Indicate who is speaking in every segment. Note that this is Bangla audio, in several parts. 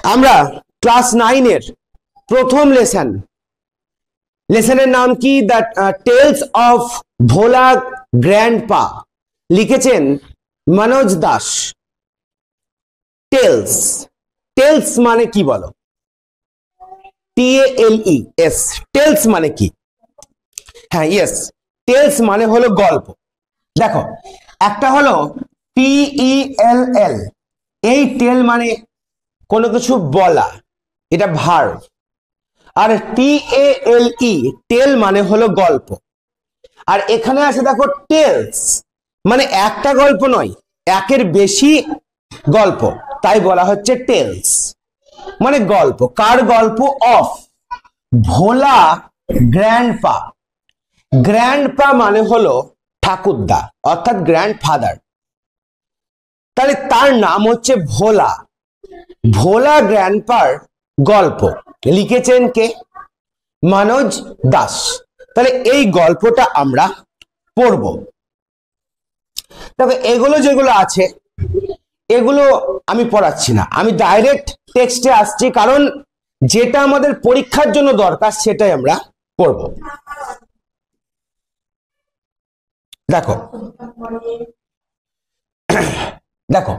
Speaker 1: আমরা ক্লাস 9 এর প্রথম লেসনের নাম কি? The tales of Bhola grandpa, লিখেছেন মনোজ দাস। টেলস, টেলস মানে কি বলো? TALES, টেলস মানে কি? হ্যাঁ, ইয়েস, টেলস মানে হলো গল্প। দেখো, একটা হলো TELL, এই টেল মানে কোনো কিছু বলা, এটা ভার্ব। আর TALE, টেল মানে হলো গল্প। আর এখানে আছে দেখো টেলস, মানে একটা গল্প নয়, একের বেশি গল্প, তাই বলা হচ্ছে টেলস মানে গল্প। কার গল্প? Of Bhola grandpa. গ্র্যান্ডপা মানে হলো ঠাকুরদা, অর্থাৎ গ্র্যান্ডফাদার। তাহলে তার নাম হচ্ছে ভোলা। ভোলা গ্র্যান্ডপার গল্প লিখেছেন কে? মনোজ দাস। তাহলে এই গল্পটা আমরা পড়ব। তবে এগুলো যেগুলো আছে এগুলো আমি পড়াচ্ছি না, আমি ডাইরেক্ট টেক্সটে আসছি, কারণ যেটা আমাদের পরীক্ষার জন্য দরকার সেটাই আমরা পড়ব। দেখো দেখো,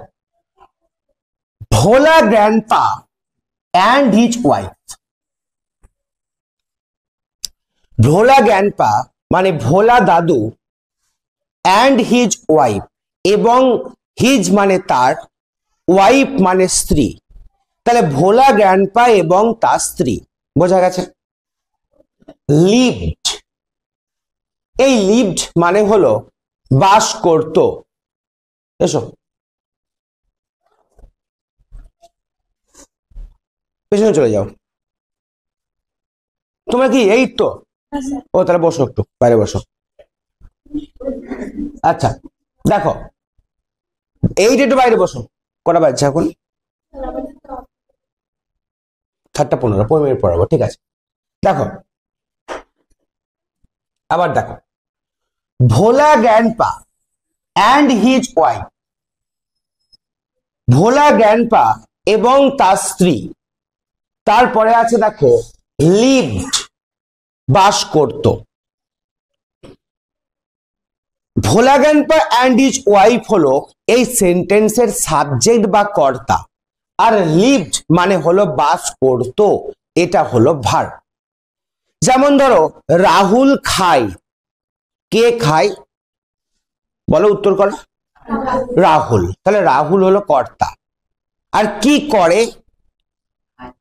Speaker 1: Bhola grandpa and his wife। Bhola grandpa মানে ভোলা দাদু, and his wife, এবং হিজ মানে তার, ওয়াইফ মানে স্ত্রী। তাহলে ভোলা গ্র্যান্ডপা এবং তার স্ত্রী, বোঝা গেছে? লিভড, এই লিভড মানে হলো বাস করত। এসো পেছনে চলে যাও। তোমরা কি এই তো? ও তাহলে বসো, একটু বাইরে বসো। আচ্ছা দেখো, এইটা একটু বাইরে বসো। কটা বাজছে এখন? 7:15, 15 মিনিট পড়াবো, ঠিক আছে। দেখো আবার দেখো, Bhola grandpa and his wife, Bhola grandpa এবং তার স্ত্রী। তারপরে আছে দেখো লিভড, বাস করত। Bhola grandpa and his wife হলো এই সেন্টেন্সের সাবজেক্ট বা কর্তা, আর লিভড মানে হলো বাস করত, এটা হলো ভার্ব। যেমন ধরো রাহুল খায়, কে খায় বলো? উত্তর করো। রাহুল। তাহলে রাহুল হলো কর্তা। আর কি করে?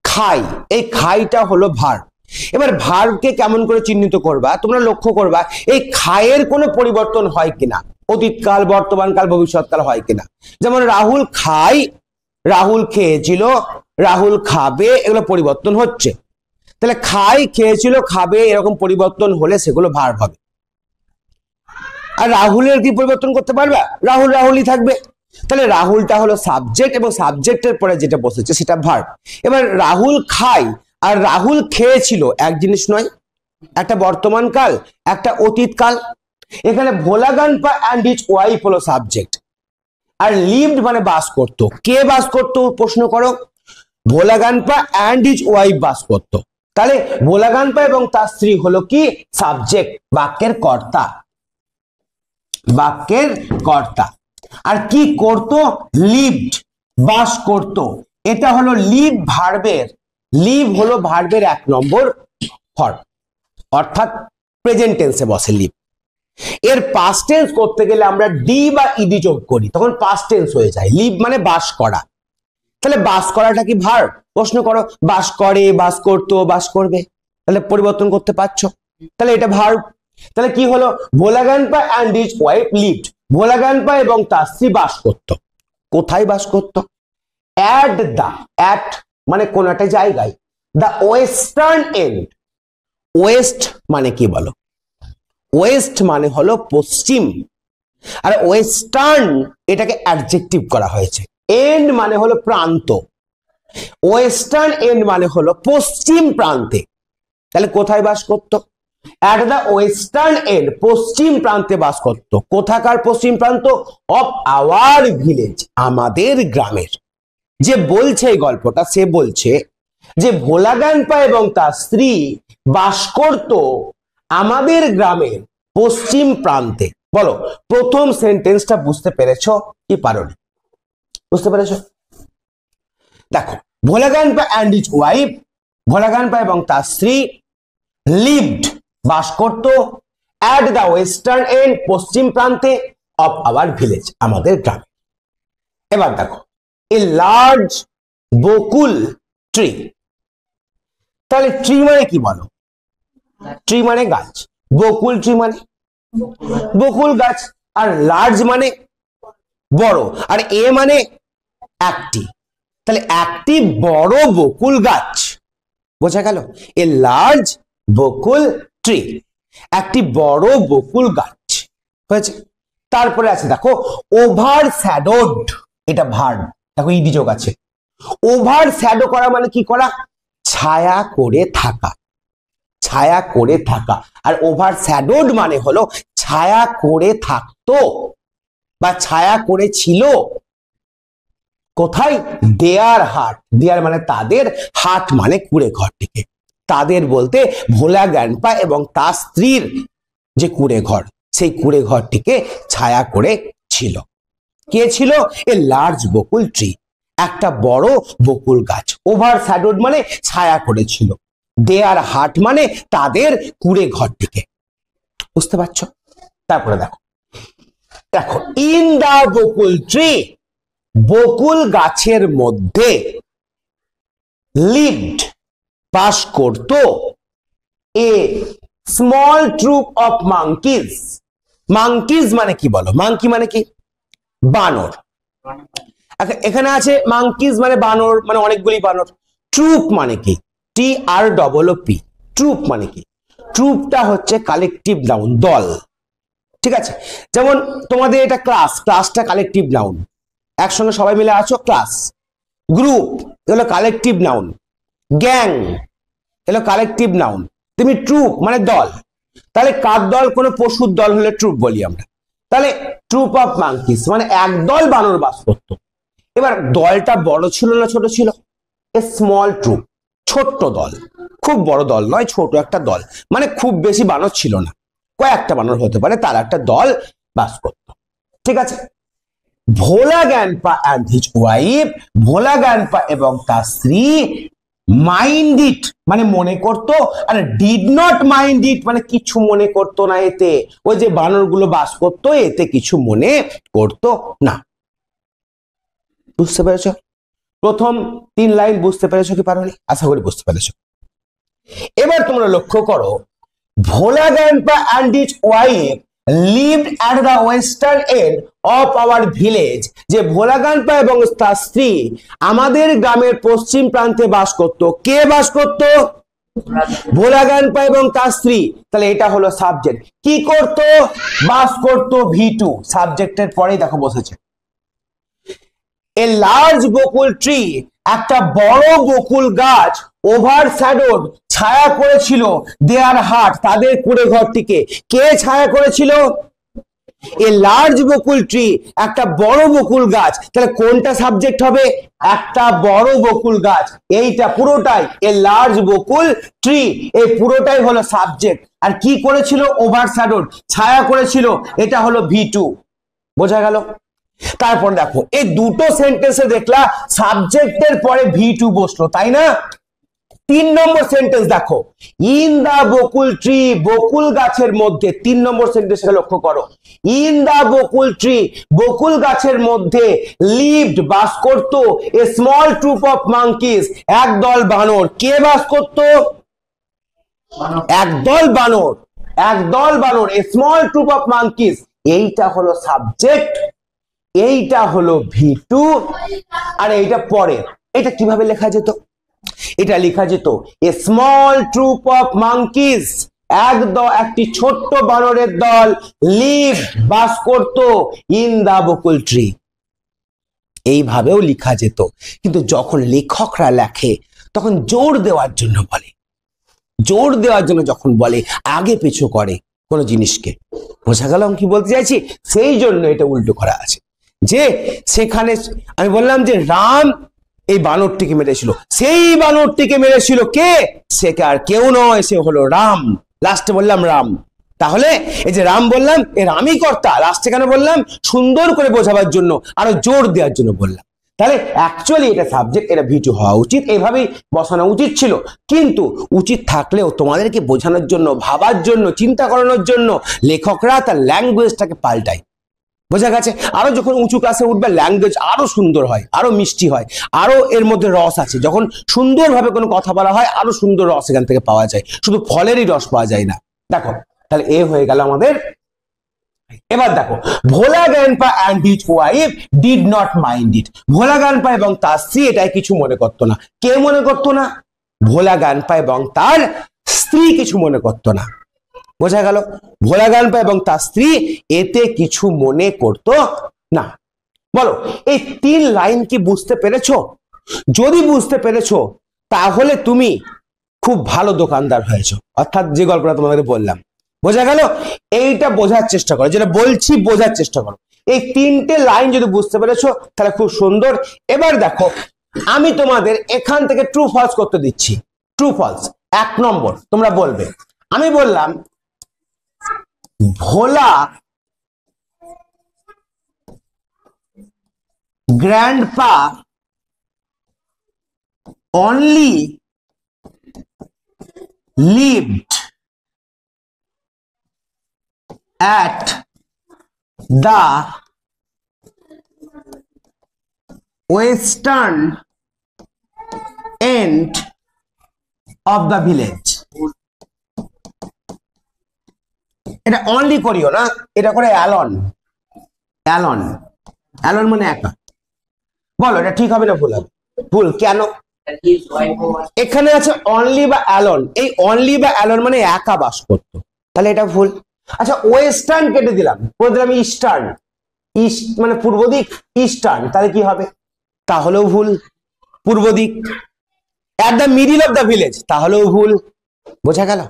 Speaker 1: খায়, এই খাইটা হলো ভার্ব। এবার ভার্বকে কেমন করে চিহ্নিত করবা? তোমরা লক্ষ্য করবা এই খায়ের কোনো পরিবর্তন হয় কিনা, অতীতকাল, বর্তমানকাল, ভবিষ্যৎকাল হয় কিনা। যেমন রাহুল খায়, রাহুল খেয়েছিল, রাহুল খাবে, এগুলো পরিবর্তন হচ্ছে। তাহলে খায়, খেয়েছিল, খাবে, এরকম পরিবর্তন হলে সেগুলো ভার্ব হবে। আর রাহুলের কি পরিবর্তন করতে পারবা? রাহুল রাহুলই থাকবে। তাহলে রাহুলটা হলো সাবজেক্ট, এবং সাবজেক্টের পরে যেটা বসেছে সেটা ভার্ব। এবার রাহুল খায় আর রাহুল খেয়েছিল এক জিনিস নয়, একটা বর্তমান কাল, একটা অতীত কাল। এখানে ভোলা গ্র্যান্ডপা and his wife হলো সাবজেক্ট, আর লিভড মানে বাস করত। কে বাস করত প্রশ্ন করো? ভোলা গ্র্যান্ডপা and his wife বাস করত। তাহলে ভোলা গ্র্যান্ডপা এবং তার স্ত্রী হলো কি? সাবজেক্ট, বাক্যের কর্তা, বাক্যের কর্তা। আর কি করত? লিভড, বাস করত। এটা হলো লিভ ভার্বের, লিভ হলো ভার্বের 1 নম্বর ফর্ম, অর্থাৎ প্রেজেন্ট টেন্সে বসে লিভ। এর পাস্ট টেন্স করতে গেলে আমরা ডি বা ইডি যোগ করি, তখন পাস্ট টেন্স হয়ে যায়। লিভ মানে বাস করা। তাহলে বাস করাটা কি ভার্ব? প্রশ্ন করো, বাস করে, বাস করতো, বাস করবে, তাহলে পরিবর্তন করতে পারছো, তাহলে এটা ভার্ব। তাহলে কি হলো? Bhola grandpa and his wife lived, Bhola grandpa এবং তার স্ত্রী বাস করত। কোথায় বাস করত? at the, at মানে কোন একটা জায়গায়, the western end, ওয়েস্ট মানে কি বলো? ওয়েস্ট মানে হলো পশ্চিম, আর ওয়েস্টার্ন এটাকে অ্যাডজেক্টিভ করা হয়েছে। এন্ড মানে হলো প্রান্ত, ওয়েস্টার্ন এন্ড মানে হলো পশ্চিম প্রান্তে। তাহলে কোথায় বাস করত? at the western end, পশ্চিম প্রান্তে বাস করত। কোথাকার পশ্চিম প্রান্ত? of our village, আমাদের গ্রামের। যে বলছে এই গল্পটা, সে বলছে যে ভোলা গ্যান্ডপা এবং তার স্ত্রী বাস করত আমাদের গ্রামের পশ্চিম প্রান্তে। বলো প্রথম সেন্টেন্সটা বুঝতে পেরেছো কি পারোনি? বুঝতে পেরেছো? দেখো, ভোলা গ্যান্ডপা অ্যান্ড হিজ ওয়াইফ, ভোলা গ্যান্ডপা এবং তার স্ত্রী লিভড বাস করত অ্যাট দ্য ওয়েস্টার্ন এন্ড পশ্চিম প্রান্তে অফ আওয়ার ভিলেজ আমাদের গ্রামে। এবার দেখো, এ লার্জ বকুল ট্রি, তাহলে ট্রি মানে কি বলো? ট্রি মানে গাছ, বকুল ট্রি মানে বকুল গাছ, আর লার্জ মানে বড়, আর এ মানে একটি, তাহলে একটি বড় বকুল গাছ। বোঝা গেল? এ লার্জ বকুল ট্রি, একটি বড় বকুল গাছ হয়েছে। তারপরে আছে দেখো ওভার শ্যাডোড, এটা ভার্ব, দেখো ইডি যোগ আছে। ওভার শ্যাডো করা মানে কি করা? ছায়া করে থাকা, ছায়া করে থাকা। আর ওভার শ্যাডোড মানে হলো ছায়া করে থাকতো বা ছায়া করেছিল। কোথায়? দেয়ার হাট, দেয়ার মানে তাদের, হাট মানে কুড়ে ঘরটিকে। তাদের বলতে ভোলা গ্যান্ডপা এবং তার স্ত্রীর যে কুড়ে ঘর, সেই কুড়ে ঘরটিকে ছায়া করে ছিল। কে ছিল? এ লার্জ বকুল ট্রি, একটা বড় বকুল গাছ। ওভার শ্যাডোড মানে ছায়া করেছিল, দেয়ার হাট মানে তাদের কুড়ে ঘরটিকে। বুঝতে পারছো? তারপরে দেখো, দেখো ইন দা বকুল ট্রি, বকুল গাছের মধ্যে লিভড বাস করত a small troop of monkeys. Monkeys মানে কি বলো? মাঙ্কি মানে কি? বানর। এখানে আছে মাঙ্কিজ মানে বানর, মানে অনেকগুলি বানর। ট্রুপ মানে কি? TROOP, ট্রুপ মানে কি? ট্রুপটা হচ্ছে কালেকটিভ নাউন, দল। ঠিক আছে, যেমন তোমাদের এটা ক্লাস, ক্লাসটা কালেকটিভ নাউন, একসঙ্গে সবাই মিলে আছো ক্লাস। গ্রুপ এগুলো কালেকটিভ নাউন, গ্যাং এগুলো কালেকটিভ নাউন। তুমি ট্রুপ মানে দল, তাহলে কার দল? কোনো পশুর দল হলে ট্রুপ বলি আমরা। তাহলে ট্রুপ অফ মাঙ্কিস মানে একদল বানর বাস করত। এবার দলটা বড় ছিল না ছোট ছিল? এ স্মল ট্রুপ, ছোট্ট দল, খুব বড় দল নয়, ছোট একটা দল, মানে খুব বেশি বানর ছিল না, কয়েকটা বানর হতে পারে, তার একটা দল বাস করত। ঠিক আছে, ভোলা গ্যান্ডপা অ্যান্ড হিজ ওয়াইফ, ভোলা গ্যান্ডপা এবং তার স্ত্রী মাইন্ড ইট মানে মনে করতো, আর ডিড নট মাইন্ড ইট মানে কিছু মনে করতো না এতে। ওই যে বানরগুলো বাস করতো এতে কিছু মনে করতো না। বুঝতে পেরেছো? প্রথম 3 লাইন বুঝতে পেরেছো কি পারোনি? আশা করি বুঝতে পেরেছো। এবার তোমরা লক্ষ্য করো, Bhola grandpa and his wife lived at the western end of our village, যে ভোলা গ্যান্ডপা এবং তার স্ত্রী আমাদের গ্রামের পশ্চিম প্রান্তে বাস করত। কে বাস করত? ভোলা গ্যান্ডপা এবং তার স্ত্রী। তাহলে এটা হলো সাবজেক্ট। কি করত? বাস করত। V2 সাবজেক্টের পরেই দেখো বসেছে। এ লার্জ বকুল ট্রি, একটা বড় বকুল গাছ, ওভার শ্যাডোড ছায়া করেছিল, দেয়ার হাট তাদের কুড়ে ঘরটিকে। কে ছায়া করেছিল? এ লার্জ বকুল ট্রি, একটা বড় বকুল গাছ। তাহলে কোনটা সাবজেক্ট হবে? একটা বড় বকুল গাছ, এইটা পুরোটাই এ লার্জ বকুল ট্রি, এই পুরোটাই হলো সাবজেক্ট। আর কি করেছিল? ওভার শ্যাডোড ছায়া করেছিল, এটা হলো V2। বোঝা গেল? তারপর দেখো এই দুটো সেন্টেন্সে দেখলা সাবজেক্টের পরে V2 বসলো, তাই না? 3 নম্বর সেন্টেন্স দেখো, ইন দা বকুল ট্রি, বকুল গাছের মধ্যে। 3 নম্বর সেন্টেন্সটা লক্ষ্য করো, ইন দা বকুল ট্রি, বকুল গাছের মধ্যে, লিভড বাস করত, a small troop of monkeys একদল বানর। কে বাস করত? একদল বানর, একদল বানর, এ স্মল ট্রুপ অফ মাঙ্কিজ। এইটা হলো সাবজেক্ট, এইটা হলো V2, আর এইটা পরে। এটা কিভাবে লেখা যেত? এটা লেখা যেত এ স্মল ট্রুপ অফ মাঙ্কিজ, একটি ছোট্ট বানরের দল, লিভ বাস করত, ইন দা বকুল ট্রি। এইভাবেও লেখা যেত, কিন্তু যখন লেখকরা লেখে তখন জোর দেওয়ার জন্য বলে, জোর দেওয়ার জন্য যখন বলে আগে পিছু করে কোনো জিনিসকে। বোঝা গেল কি বলতে চাইছি? সেই জন্য এটা উল্টো করা আছে। যে সেখানে আমি বললাম যে রাম এই বানরটিকে মেরেছিল। সেই বানরটিকে মেরেছিল কে? সে আর কেউ নয়, সে হলো রাম। লাস্টে বললাম রাম। তাহলে এই যে রাম বললাম, এ রামই কর্তা। লাস্টে কেন বললাম? সুন্দর করে বোঝাবার জন্য, আরো জোর দেওয়ার জন্য বললাম। তাহলে অ্যাকচুয়ালি এটা সাবজেক্ট, এটা ভিটু হওয়া উচিত, এইভাবেই বসানো উচিত ছিল। কিন্তু উচিত থাকলেও তোমাদেরকে বোঝানোর জন্য, ভাবার জন্য, চিন্তা করানোর জন্য লেখকরা তার ল্যাঙ্গুয়েজটাকে পাল্টায়। বোঝা গেছে? আরো যখন উঁচু ক্লাসে উঠবে ল্যাঙ্গুয়েজ আরো সুন্দর হয়, আরো মিষ্টি হয়, আরো এর মধ্যে রস আছে। যখন সুন্দরভাবে কোনো কথা বলা হয় আরো সুন্দর রস এখান থেকে পাওয়া যায়, শুধু ফলেরই রস পাওয়া যায় না। দেখো, তাহলে এ হয়ে গেল আমাদের। এবার দেখো, Bhola grandpa and his wife did not mind it. Bhola grandpa এবং তার স্ত্রী এটাই কিছু মনে করতো না। কে মনে করতো না? ভোলা গ্র্যান্ডপা এবং তার স্ত্রী কিছু মনে করতো না। বোঝা গেল? ভোলা গ্র্যান্ডপা এবং তার স্ত্রী এতে কিছু মনে করতো না। বলো, এই 3 লাইন কি বুঝতে পেরেছো? যদি বুঝতে পেরেছো তাহলে তুমি খুব ভালো দোকানদার হয়েছো। অর্থাৎ যে গল্পটা তোমাদের বললাম, বোঝা গেল? এইটা বোঝার চেষ্টা করো, যেটা বলছি বোঝার চেষ্টা করো। এই 3টে লাইন যদি বুঝতে পেরেছো তাহলে খুব সুন্দর। এবার দেখো, আমি তোমাদের এখান থেকে ট্রু ফলস করতে দিচ্ছি। ট্রু ফলস 1 নম্বর তোমরা বলবে। আমি বললাম ভোলা grandpa only lived at the western end of the village. এটা অনলি করিও না, এটা করে অ্যালন। অ্যালন, অ্যালন মানে একা। বলো এটা ঠিক হবে না ভুল হবে? ভুল কেন? এখানে আছে অনলি বা অ্যালন। এই অনলি বা অ্যালন মানে একা বাস করতো, তাহলে এটা ভুল। আচ্ছা, ওয়েস্টার্ন কেটে দিলাম, বলে দিলাম ইস্টার্ন। ইস্ট মানে পূর্ব দিক, ইস্টার্ন, তাহলে কি হবে? তাহলেও ভুল। পূর্ব দিক। At the middle of the village, তাহলেও ভুল। বোঝা গেল?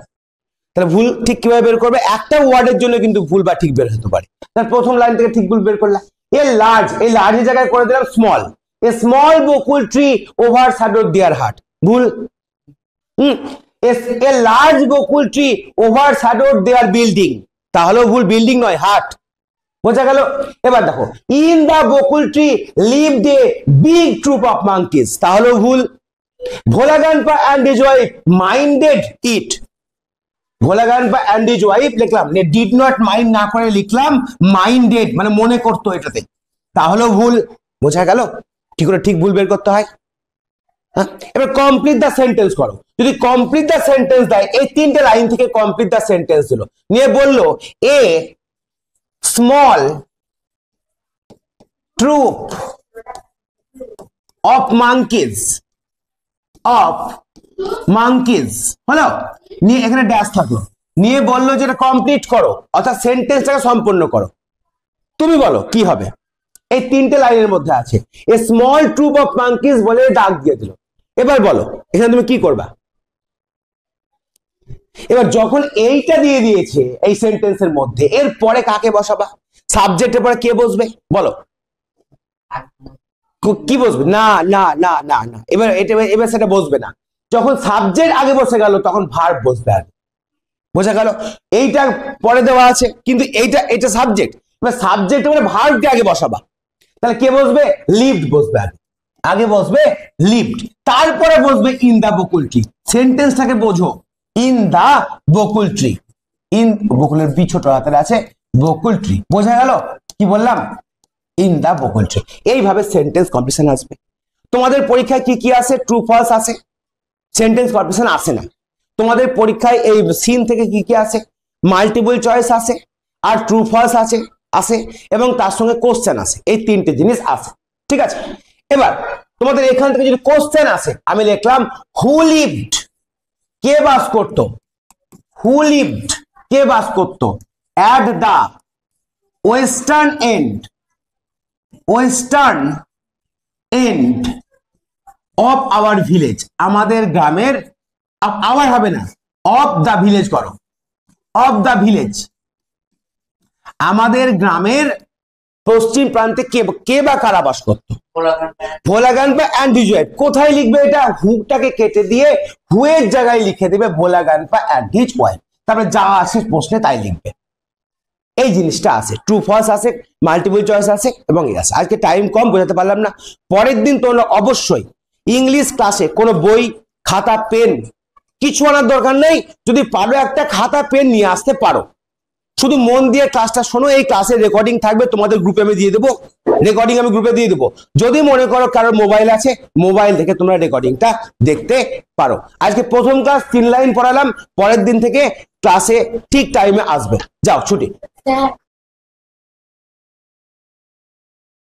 Speaker 1: তাহলে ভুল ঠিক কিভাবে বের করবে? একটা ওয়ার্ডের জন্য কিন্তু ভুল বা ঠিক বের হতে পারে। তাহলে প্রথম লাইন থেকে ঠিক ভুল বের করলাম। এ লার্জ, এই লার্জের জায়গায় করে দিলাম small. A small bakul tree overshadowed their heart, ভুল। A large bakul tree overshadowed their building, তাহলেও ভুল। বিল্ডিং নয়, হার্ট। বোঝা গেল? এবার দেখো, in the bakul tree lived a big troop of monkeys, তাহলেও ভুল। Bhola grandpa and his wife minded it. Bhola grandpa and his wife লিখলাম, ডিড নট মাইন্ড না করে লিখলাম মাইন্ডেড, মানে মনে করতো এটাতে, তাহলেও ভুল। বোঝা গেল কি করে ঠিক ভুল বের করতে হয়? হ্যাঁ, এবার কমপ্লিট দ্য সেন্টেন্স করো। যদি কমপ্লিট দ্য সেন্টেন্স দেয়, এই 3টে লাইন থেকে কমপ্লিট দ্য সেন্টেন্স দিল, নিয়ে বললো a small troop of monkeys, of monkeys হলো, নিয়ে এখানে ড্যাশ থাকলো, নিয়ে বললো যেটা কমপ্লিট করো, অর্থাৎ সেন্টেন্সটাকে সম্পূর্ণ করো। তুমি বলো কি হবে? এই 3টে লাইনের মধ্যে আছে এ স্মল ট্রুপ অফ মাঙ্কিজ বলে ডাক দিয়ে দিল। এবার বলো এখানে তুমি কি করবা? এবার যখন এইটা দিয়ে দিয়েছে এই সেন্টেন্সের মধ্যে, এর পরে কাকে বসাবা? সাবজেক্টের পরে কে বসবে বলো? কি বসবে? না না না না না, এবার এটা এবার সেটা বসবে না। যখন সাবজেক্ট আগে বসে গেল তখন ভার্ব বসবে আগে। বোঝা গেল? এইটা পরে দেওয়া আছে কিন্তু এটা সাবজেক্ট। এবার সাবজেক্ট মানে ভার্বকে আগে বসাবা, তাহলে কে বসবে? লিভড বসবে আগে। আগে বসবে লিভড, তারপরে বসবে ইন দা বকুল ট্রি। সেন্টেন্সটাকে বোঝো, in the bakul tree. In বকুলের বি ছোট হাতের আছে, বকুল ট্রি। বোঝা গেল কি বললাম? In the bakul tree. এইভাবে সেন্টেন্স কমপ্লিশন আসবে। তোমাদের পরীক্ষায় কি কি আসে? ট্রু ফলস আসে, সেন্টেন্স কমপ্লিশন আসে না। তোমাদের পরীক্ষায় এই সিন থেকে কি কি আসে? মাল্টিপল চয়েস আসে, আর ট্রু ফলস আসে এবং তার সঙ্গে কোশ্চেন আসে। এই 3টে জিনিস আসে, ঠিক আছে? এবার তোমাদের এখান থেকে যদি কোশ্চেন আসে, আমি লিখলাম হু লিভড, কে বাস করত? হু লিভড, কে বাস করত? At the western end, western end of our village, আমাদের গ্রামের, আওয়ার হবে না, অফ দা ভিলেজ করো, অফ দা ভিলেজ, আমাদের গ্রামের পশ্চিম প্রান্তে কে বা কারা বাস করতো? ভোলাগান বা অ্যান্ডিজ ওয়াইফ। কোথায় লিখবে এটা? হুকটাকে কেটে দিয়ে হুয়ের জায়গায় লিখে দেবে ভোলাগান বা অ্যান্ডিজ ওয়াইফ, তারপরে যা আসে প্রশ্নে তাই লিখবে। এই জিনিসটা আছে, ট্রু ফলস আছে, মাল্টিপল চয়েস আছে এবং এই আছে। আজকে টাইম কম, বোঝাতে পারলাম না। পরের দিন তোমরা অবশ্যই ইংলিশ ক্লাসে কোনো বই, খাতা, পেন কিছু আনার দরকার নেই। যদি পারো একটা খাতা পেন নিয়ে আসতে পারো, শুধু মন দিয়ে ক্লাসটা শোনো। এই ক্লাসের রেকর্ডিং থাকবে, তোমাদের গ্রুপে আমি দিয়ে দেবো, রেকর্ডিং আমি গ্রুপে দিয়ে দেবো। যদি মনে করো কারোর মোবাইল আছে, মোবাইল থেকে তোমরা রেকর্ডিংটা দেখতে পারো। আজকে প্রথম ক্লাস 3 লাইন পড়ালাম, পরের দিন থেকে ক্লাসে ঠিক টাইমে আসবে। যাও ছুটি।